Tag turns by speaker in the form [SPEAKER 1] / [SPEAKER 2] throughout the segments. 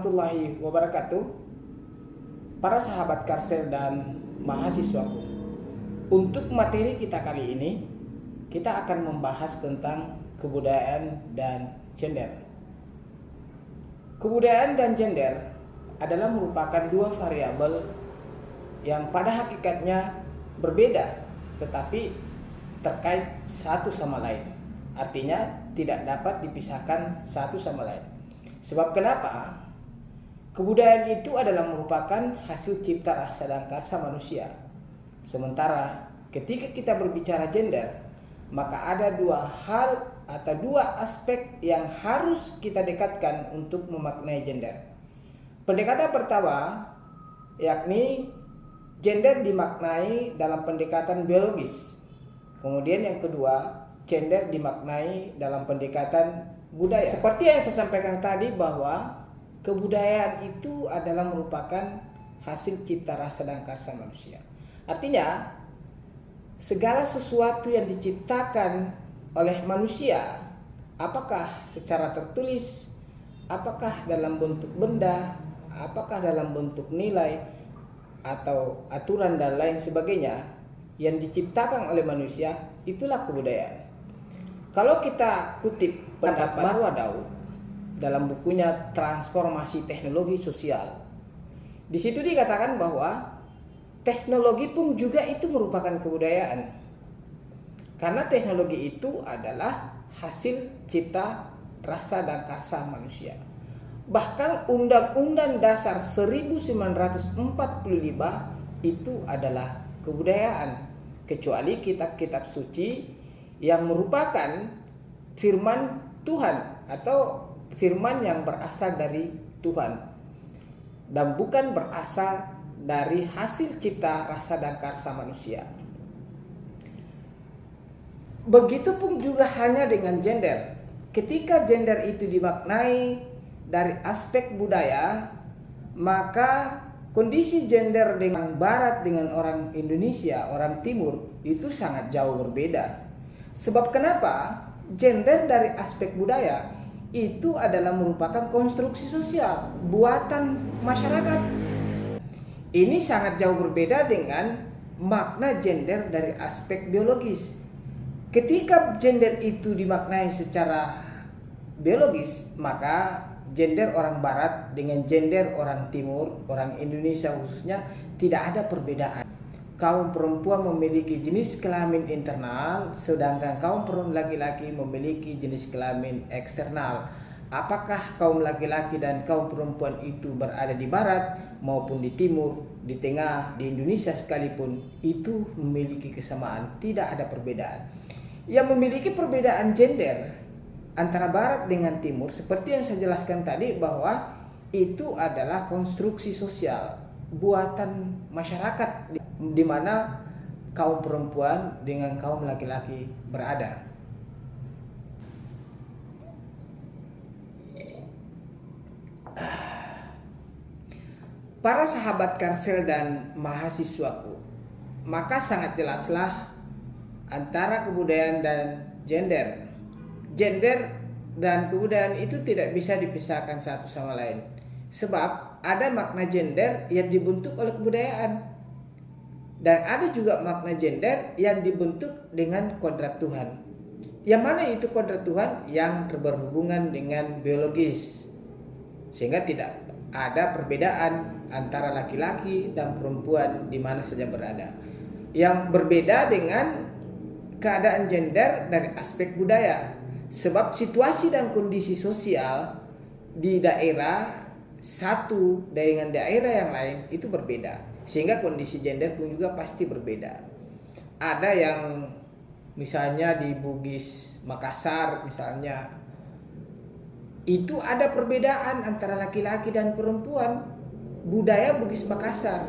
[SPEAKER 1] warahmatullahi wabarakatuh. Para sahabat Karsel dan mahasiswaku, untuk materi kita kali ini, kita akan membahas tentang kebudayaan dan gender. Kebudayaan dan gender adalah merupakan dua variabel yang pada hakikatnya berbeda, tetapi terkait satu sama lain. Artinya tidak dapat dipisahkan satu sama lain. Sebab kenapa? Kebudayaan itu adalah merupakan hasil cipta rasa dan karsa manusia. Sementara ketika kita berbicara gender, maka ada dua hal atau dua aspek yang harus kita dekatkan untuk memaknai gender. Pendekatan pertama yakni gender dimaknai dalam pendekatan biologis. Kemudian yang kedua, gender dimaknai dalam pendekatan budaya. Seperti yang saya sampaikan tadi bahwa kebudayaan itu adalah merupakan hasil cipta rasa dan karsa manusia. Artinya segala sesuatu yang diciptakan oleh manusia, apakah secara tertulis, apakah dalam bentuk benda, apakah dalam bentuk nilai atau aturan dan lain sebagainya yang diciptakan oleh manusia, itulah kebudayaan. Kalau kita kutip pendapat Marwah Daud dalam bukunya Transformasi Teknologi Sosial, di situ dikatakan bahwa teknologi pun juga itu merupakan kebudayaan. Karena teknologi itu adalah hasil cipta rasa dan karsa manusia. Bahkan Undang-Undang Dasar 1945 itu adalah kebudayaan, kecuali kitab-kitab suci yang merupakan firman Tuhan atau firman yang berasal dari Tuhan dan bukan berasal dari hasil cipta rasa dan karsa manusia. Begitupun juga hanya dengan gender. Ketika gender itu dimaknai dari aspek budaya, maka kondisi gender dengan Barat dengan orang Indonesia, orang Timur itu sangat jauh berbeda. Sebab kenapa? Gender dari aspek budaya itu adalah merupakan konstruksi sosial buatan masyarakat. Ini sangat jauh berbeda dengan makna gender dari aspek biologis. Ketika gender itu dimaknai secara biologis, maka gender orang Barat dengan gender orang Timur, orang Indonesia khususnya, tidak ada perbedaan. Kaum perempuan memiliki jenis kelamin internal, sedangkan kaum perempuan laki-laki memiliki jenis kelamin eksternal. Apakah kaum laki-laki dan kaum perempuan itu berada di Barat maupun di Timur, di Tengah, di Indonesia sekalipun, itu memiliki kesamaan, tidak ada perbedaan. Yang memiliki perbedaan gender antara Barat dengan Timur, seperti yang saya jelaskan tadi, bahwa itu adalah konstruksi sosial buatan masyarakat di mana kaum perempuan dengan kaum laki-laki berada. Para sahabat Karsel dan mahasiswaku, maka sangat jelaslah antara kebudayaan dan gender. Gender dan kebudayaan itu tidak bisa dipisahkan satu sama lain. Sebab ada makna gender yang dibentuk oleh kebudayaan. Dan ada juga makna gender yang dibentuk dengan kodrat Tuhan. Yang mana itu kodrat Tuhan? Yang berhubungan dengan biologis. Sehingga tidak ada perbedaan antara laki-laki dan perempuan di mana saja berada. Yang berbeda dengan keadaan gender dari aspek budaya. Sebab situasi dan kondisi sosial di daerah satu dengan daerah yang lain itu berbeda, sehingga kondisi gender pun juga pasti berbeda. Ada yang misalnya di Bugis Makassar misalnya, itu ada perbedaan antara laki-laki dan perempuan. Budaya Bugis Makassar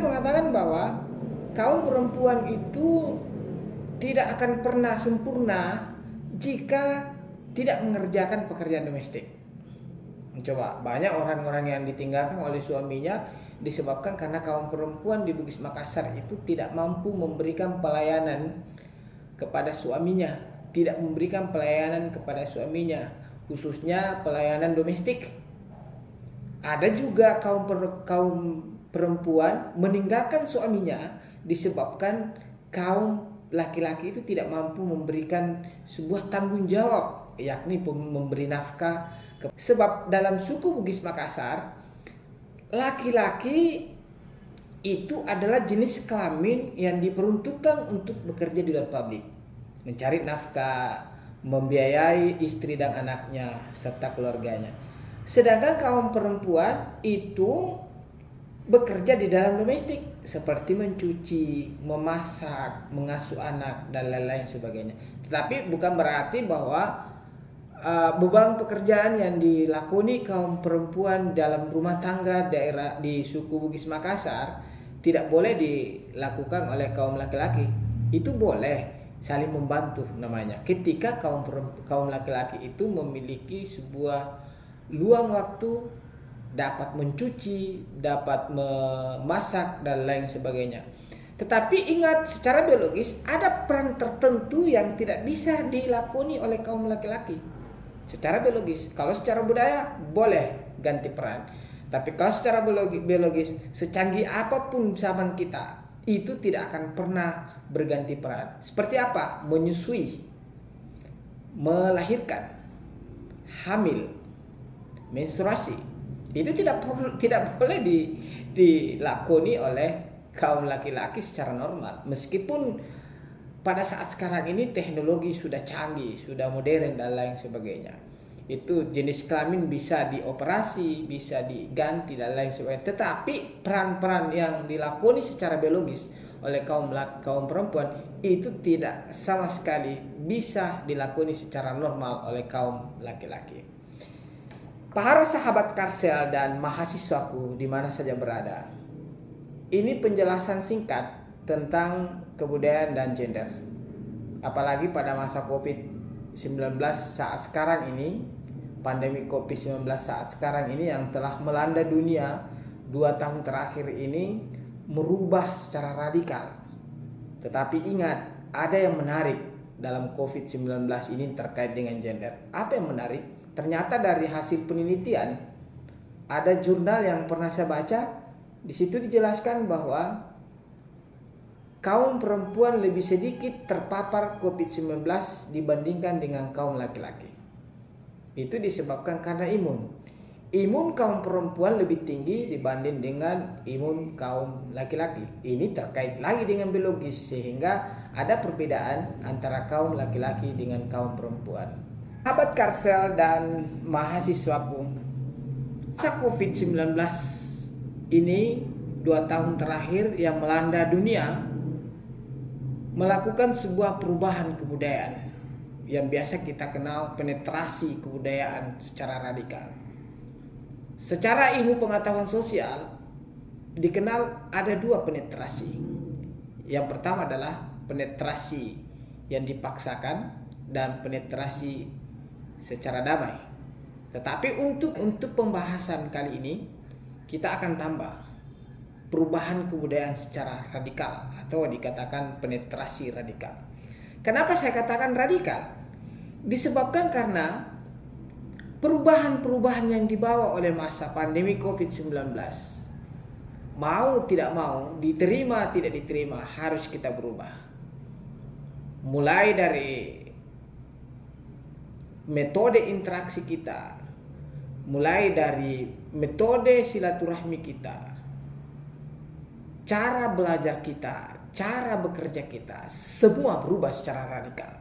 [SPEAKER 1] mengatakan bahwa kaum perempuan itu tidak akan pernah sempurna jika tidak mengerjakan pekerjaan domestik. Coba, banyak orang-orang yang ditinggalkan oleh suaminya disebabkan karena kaum perempuan di Bugis Makassar itu tidak mampu memberikan pelayanan kepada suaminya, khususnya pelayanan domestik. Ada juga kaum perempuan meninggalkan suaminya disebabkan kaum laki-laki itu tidak mampu memberikan sebuah tanggung jawab, yakni memberi nafkah. Sebab dalam suku Bugis Makassar, laki-laki itu adalah jenis kelamin yang diperuntukkan untuk bekerja di luar publik, mencari nafkah, membiayai istri dan anaknya serta keluarganya. Sedangkan kaum perempuan itu bekerja di dalam domestik seperti mencuci, memasak, mengasuh anak dan lain-lain sebagainya. Tetapi bukan berarti bahwa beban pekerjaan yang dilakoni kaum perempuan dalam rumah tangga daerah di suku Bugis Makassar tidak boleh dilakukan oleh kaum laki-laki. Itu boleh, saling membantu namanya. Ketika kaum laki-laki itu memiliki sebuah luang waktu, dapat mencuci, dapat memasak dan lain sebagainya. Tetapi ingat, secara biologis ada peran tertentu yang tidak bisa dilakoni oleh kaum laki-laki. Secara biologis, kalau secara budaya boleh ganti peran. Tapi kalau secara biologis, secanggih apapun zaman kita, itu tidak akan pernah berganti peran. Seperti apa? Menyusui, melahirkan, hamil, menstruasi. Itu tidak boleh dilakoni oleh kaum laki-laki secara normal. Meskipun pada saat sekarang ini teknologi sudah canggih, sudah modern dan lain sebagainya. Itu jenis kelamin bisa dioperasi, bisa diganti dan lain sebagainya. Tetapi peran-peran yang dilakoni secara biologis oleh kaum perempuan itu tidak sama sekali bisa dilakoni secara normal oleh kaum laki-laki. Para sahabat Karsel dan mahasiswaku di mana saja berada, ini penjelasan singkat tentang kebudayaan dan gender. Apalagi pada masa COVID-19 saat sekarang ini, pandemi COVID-19 saat sekarang ini yang telah melanda dunia 2 tahun terakhir ini merubah secara radikal. Tetapi ingat, ada yang menarik dalam COVID-19 ini terkait dengan gender. Apa yang menarik? Ternyata dari hasil penelitian, ada jurnal yang pernah saya baca, di situ dijelaskan bahwa kaum perempuan lebih sedikit terpapar COVID-19 dibandingkan dengan kaum laki-laki. Itu disebabkan karena imun. Imun kaum perempuan lebih tinggi dibanding dengan imun kaum laki-laki. Ini terkait lagi dengan biologis, sehingga ada perbedaan antara kaum laki-laki dengan kaum perempuan. Sahabat Karsel dan mahasiswaku, masa COVID-19 ini 2 tahun terakhir yang melanda dunia melakukan sebuah perubahan kebudayaan yang biasa kita kenal penetrasi kebudayaan secara radikal. Secara ilmu pengetahuan sosial dikenal ada 2 penetrasi. Yang pertama adalah penetrasi yang dipaksakan dan penetrasi secara damai. Tetapi untuk pembahasan kali ini kita akan tambah perubahan kebudayaan secara radikal atau dikatakan penetrasi radikal. Kenapa saya katakan radikal? Disebabkan karena perubahan-perubahan yang dibawa oleh masa pandemi COVID-19, mau tidak mau, diterima tidak diterima, harus kita berubah. Mulai dari metode interaksi kita, mulai dari metode silaturahmi kita, cara belajar kita, cara bekerja kita, semua berubah secara radikal.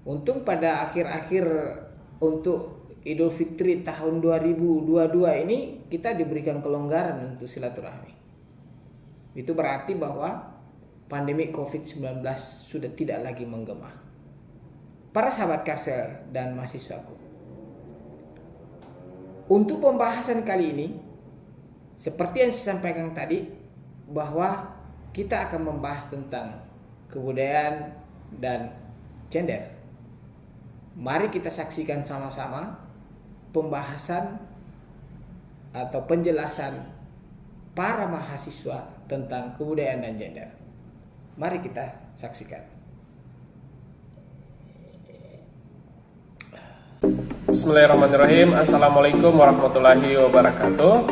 [SPEAKER 1] Untung pada akhir-akhir untuk Idul Fitri tahun 2022 ini kita diberikan kelonggaran untuk silaturahmi. Itu berarti bahwa pandemi COVID-19 sudah tidak lagi menggema. Para sahabat Karsel dan mahasiswaku, untuk pembahasan kali ini, seperti yang saya sampaikan tadi, bahwa kita akan membahas tentang kebudayaan dan gender. Mari kita saksikan sama-sama pembahasan atau penjelasan para mahasiswa tentang kebudayaan dan gender. Mari kita saksikan.
[SPEAKER 2] Bismillahirrahmanirrahim. Assalamualaikum warahmatullahi wabarakatuh.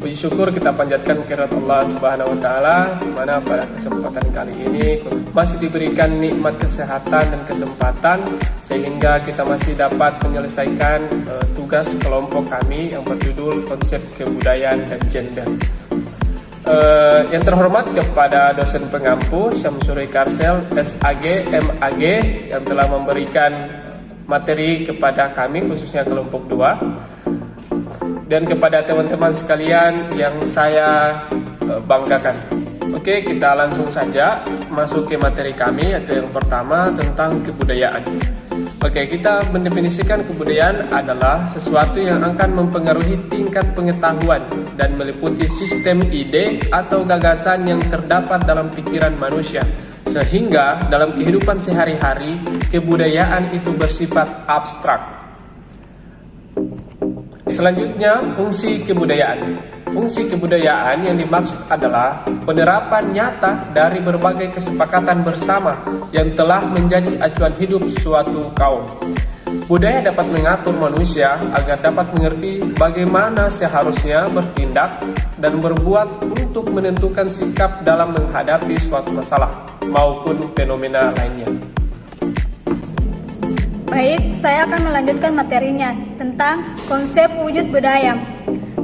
[SPEAKER 2] Puji syukur kita panjatkan kehadirat Allah Subhanahu wa taala, di mana pada kesempatan kali ini masih diberikan nikmat kesehatan dan kesempatan sehingga kita masih dapat menyelesaikan tugas kelompok kami yang berjudul konsep kebudayaan dan gender. Yang terhormat kepada dosen pengampu Syamsuri Karsel SAG MAG yang telah memberikan materi kepada kami khususnya kelompok 2 dan kepada teman-teman sekalian yang saya banggakan. Oke, kita langsung saja masuk ke materi kami, yaitu yang pertama tentang kebudayaan. Oke, kita mendefinisikan kebudayaan adalah sesuatu yang akan mempengaruhi tingkat pengetahuan dan meliputi sistem ide atau gagasan yang terdapat dalam pikiran manusia, sehingga dalam kehidupan sehari-hari kebudayaan itu bersifat abstrak. Selanjutnya, fungsi kebudayaan. Fungsi kebudayaan yang dimaksud adalah penerapan nyata dari berbagai kesepakatan bersama yang telah menjadi acuan hidup suatu kaum. Budaya dapat mengatur manusia agar dapat mengerti bagaimana seharusnya bertindak dan berbuat untuk menentukan sikap dalam menghadapi suatu masalah maupun fenomena lainnya.
[SPEAKER 3] Baik, saya akan melanjutkan materinya tentang konsep wujud budaya.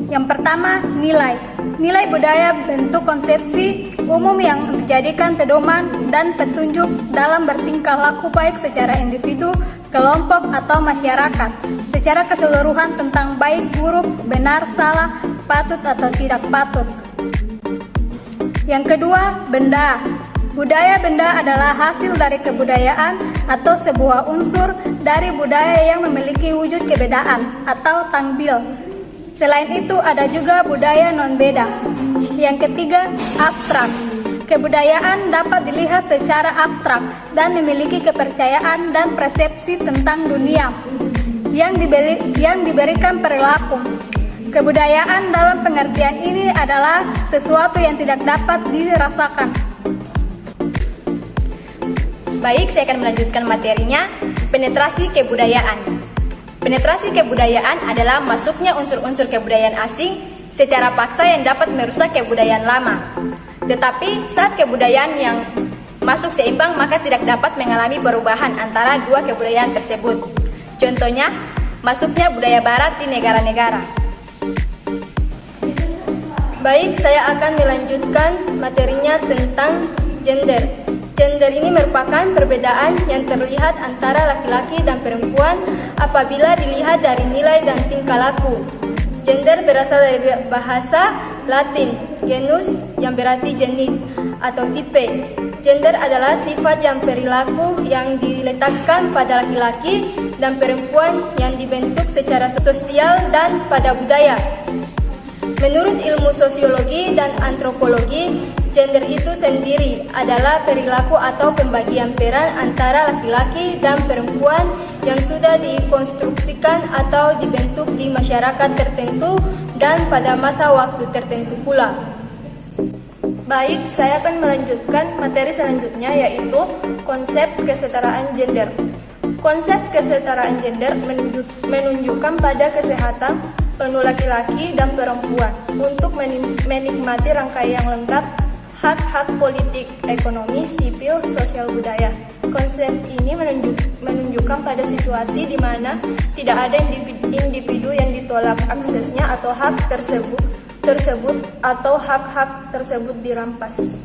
[SPEAKER 3] Yang pertama, nilai. Nilai budaya bentuk konsepsi umum yang dijadikan pedoman dan petunjuk dalam bertingkah laku baik secara individu, kelompok, atau masyarakat, secara keseluruhan tentang baik, buruk, benar, salah, patut, atau tidak patut. Yang kedua, benda. Budaya benda adalah hasil dari kebudayaan atau sebuah unsur dari budaya yang memiliki wujud kebedaan atau tangbil. Selain itu, ada juga budaya non-beda. Yang ketiga, abstrak. Kebudayaan dapat dilihat secara abstrak dan memiliki kepercayaan dan persepsi tentang dunia yang diberikan perilaku. Kebudayaan dalam pengertian ini adalah sesuatu yang tidak dapat dirasakan.
[SPEAKER 4] Baik, saya akan melanjutkan materinya, penetrasi kebudayaan. Penetrasi kebudayaan adalah masuknya unsur-unsur kebudayaan asing secara paksa yang dapat merusak kebudayaan lama. Tetapi saat kebudayaan yang masuk seimbang, maka tidak dapat mengalami perubahan antara dua kebudayaan tersebut. Contohnya, masuknya budaya barat di negara-negara. Baik, saya akan melanjutkan materinya tentang gender. Gender ini merupakan perbedaan yang terlihat antara laki-laki dan perempuan apabila dilihat dari nilai dan tingkah laku. Gender berasal dari bahasa Latin, genus yang berarti jenis atau tipe. Gender adalah sifat yang perilaku yang diletakkan pada laki-laki dan perempuan yang dibentuk secara sosial dan pada budaya. Menurut ilmu sosiologi dan antropologi, gender itu sendiri adalah perilaku atau pembagian peran antara laki-laki dan perempuan yang sudah dikonstruksikan atau dibentuk di masyarakat tertentu dan pada masa waktu tertentu pula.
[SPEAKER 5] Baik, saya akan melanjutkan materi selanjutnya, yaitu konsep kesetaraan gender. Konsep kesetaraan gender menunjukkan pada kesehatan penuh laki-laki dan perempuan untuk menikmati rangkaian lengkap hak-hak politik, ekonomi, sipil, sosial, budaya. Konsep ini menunjukkan pada situasi di mana tidak ada individu yang ditolak aksesnya atau hak tersebut atau hak-hak tersebut dirampas.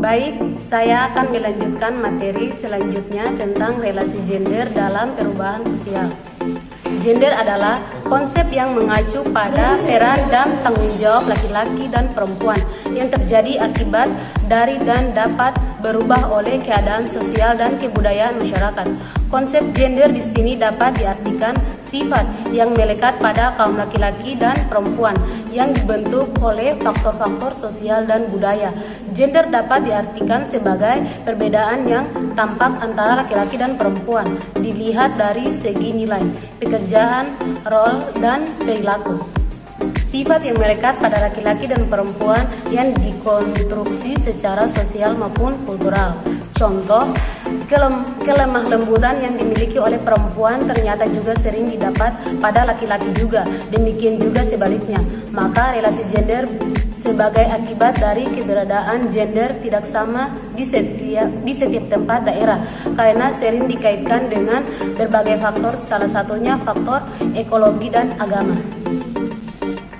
[SPEAKER 6] Baik, saya akan melanjutkan materi selanjutnya tentang relasi gender dalam perubahan sosial. Gender adalah konsep yang mengacu pada peran dan tanggung jawab laki-laki dan perempuan yang terjadi akibat dari dan dapat berubah oleh keadaan sosial dan kebudayaan masyarakat. Konsep gender di sini dapat diartikan sifat yang melekat pada kaum laki-laki dan perempuan yang dibentuk oleh faktor-faktor sosial dan budaya. Gender dapat diartikan sebagai perbedaan yang tampak antara laki-laki dan perempuan, dilihat dari segi nilai, pekerjaan, role, dan perilaku. Sifat yang melekat pada laki-laki dan perempuan yang dikonstruksi secara sosial maupun kultural. Contoh, kelemah lembutan yang dimiliki oleh perempuan ternyata juga sering didapat pada laki-laki juga. Demikian juga sebaliknya. Maka relasi gender sebagai akibat dari keberadaan gender tidak sama di setiap tempat daerah karena sering dikaitkan dengan berbagai faktor, salah satunya faktor ekologi dan agama.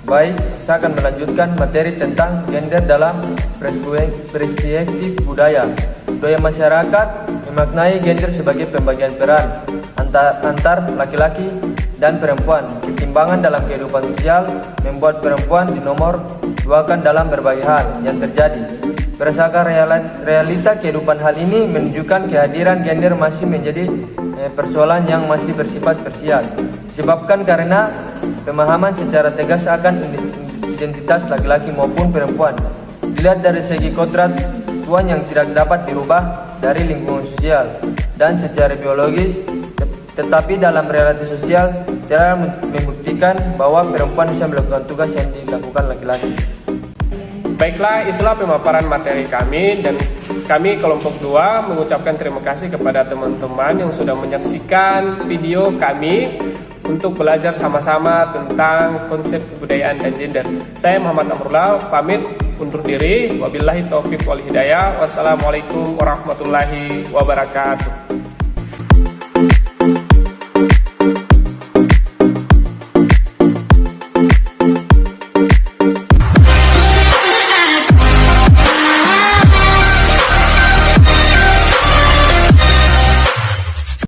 [SPEAKER 7] Baik, saya akan melanjutkan materi tentang gender dalam perspektif budaya. Budaya masyarakat memaknai gender sebagai pembagian peran antar laki-laki dan perempuan. Ketimbangan dalam kehidupan sosial membuat perempuan dinomor duakan dalam berbagai hal yang terjadi. Berdasarkan realita kehidupan, hal ini menunjukkan kehadiran gender masih menjadi persoalan yang masih bersifat parsial. Disebabkan karena pemahaman secara tegas akan identitas laki-laki maupun perempuan. Dilihat dari segi kodrat Tuhan yang tidak dapat dirubah dari lingkungan sosial dan secara biologis, tetapi dalam realita sosial telah membuktikan bahwa perempuan bisa melakukan tugas yang dilakukan laki-laki.
[SPEAKER 2] Baiklah, itulah pemaparan materi kami, dan kami kelompok 2 mengucapkan terima kasih kepada teman-teman yang sudah menyaksikan video kami untuk belajar sama-sama tentang konsep kebudayaan dan gender. Saya Muhammad Amrullah pamit undur diri. Wabillahi taufiq wal hidayah. Wassalamualaikum warahmatullahi wabarakatuh.